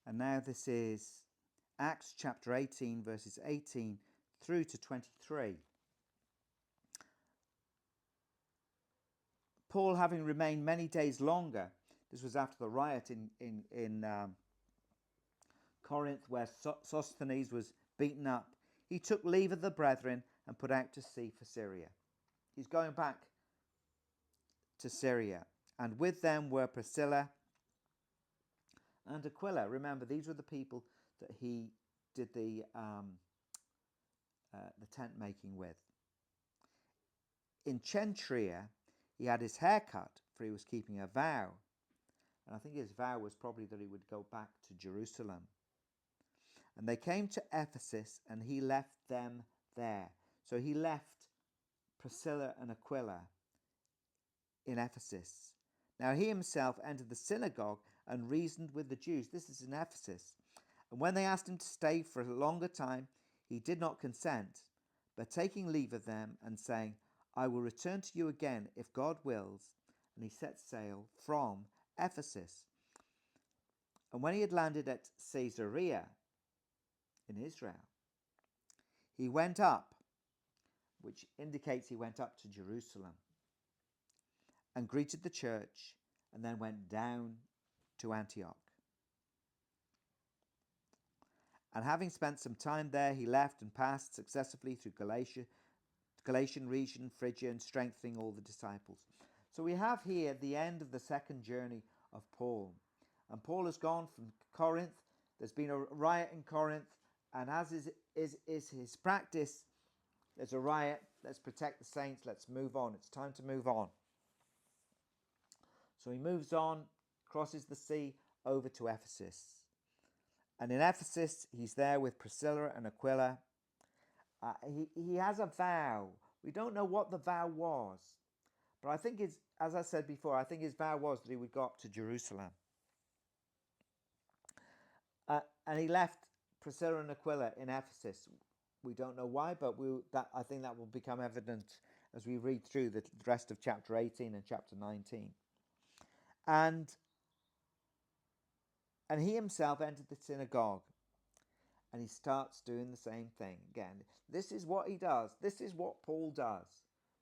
And now this is Acts chapter 18, verses 18 through to 23. Paul, having remained many days longer, this was after the riot in Corinth, where Sosthenes was beaten up, he took leave of the brethren and put out to sea for Syria. He's going back to Syria. And with them were Priscilla and Aquila. Remember, these were the people that he did the tent making with. In Cenchrea, he had his hair cut, for he was keeping a vow. And I think his vow was probably that he would go back to Jerusalem. And they came to Ephesus, and he left them there. So he left Priscilla and Aquila in Ephesus. Now he himself entered the synagogue and reasoned with the Jews. This is in Ephesus. And when they asked him to stay for a longer time, he did not consent, but taking leave of them and saying, I will return to you again if God wills. And he set sail from Ephesus. And when he had landed at Caesarea in Israel, he went up, which indicates he went up to Jerusalem, and greeted the church, and then went down to Antioch. And having spent some time there, he left and passed successively through Galatian region, Phrygia, and strengthening all the disciples. So we have here the end of the second journey of Paul. And Paul has gone from Corinth. There's been a riot in Corinth, and as is his practice, there's a riot. Let's protect the saints. Let's move on. It's time to move on. So he moves on, crosses the sea over to Ephesus. And in Ephesus, he's there with Priscilla and Aquila. He has a vow. We don't know what the vow was. But I think, as I said before, I think his vow was that he would go up to Jerusalem. And he left Priscilla and Aquila in Ephesus. We don't know why, but I think that will become evident as we read through the rest of chapter 18 and chapter 19. And he himself entered the synagogue, and he starts doing the same thing again. This is what he does. This is what Paul does.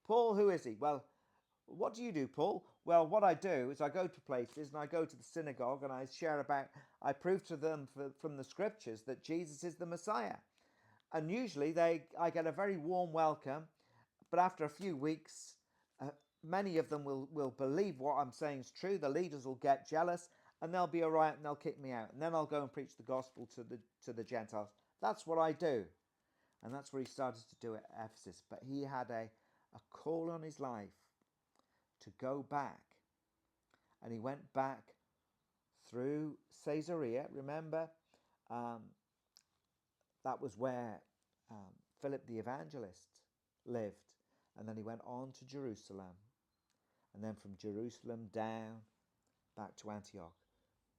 Paul, who is he? Well, what do you do, Paul? Well, what I do is I go to places and I go to the synagogue and I prove to them from the scriptures that Jesus is the Messiah. And usually I get a very warm welcome, but after a few weeks, many of them will believe what I'm saying is true. The leaders will get jealous, and they'll be all right, and they'll kick me out. And then I'll go and preach the gospel to the Gentiles. That's what I do. And that's what he started to do at Ephesus. But he had a call on his life to go back. And he went back through Caesarea. Remember, that was where Philip the evangelist lived. And then he went on to Jerusalem. And then from Jerusalem down back to Antioch,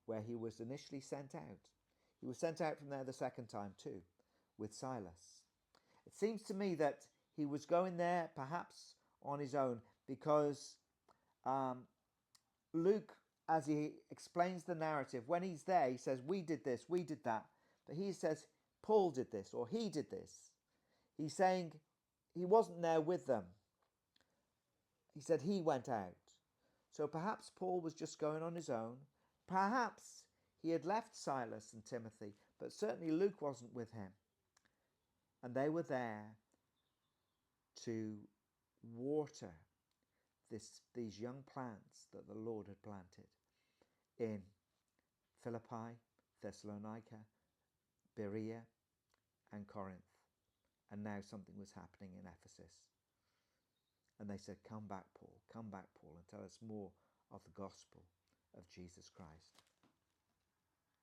where he was initially sent out. He was sent out from there the second time too, with Silas. It seems to me that he was going there perhaps on his own, because Luke, as he explains the narrative, when he's there, he says, we did this, we did that. But he says, Paul did this, or he did this. He's saying he wasn't there with them. He said he went out. So perhaps Paul was just going on his own. Perhaps he had left Silas and Timothy, but certainly Luke wasn't with him. And they were there to water these young plants that the Lord had planted in Philippi, Thessalonica, Berea, and Corinth. And now something was happening in Ephesus. And they said, come back, Paul, and tell us more of the gospel of Jesus Christ.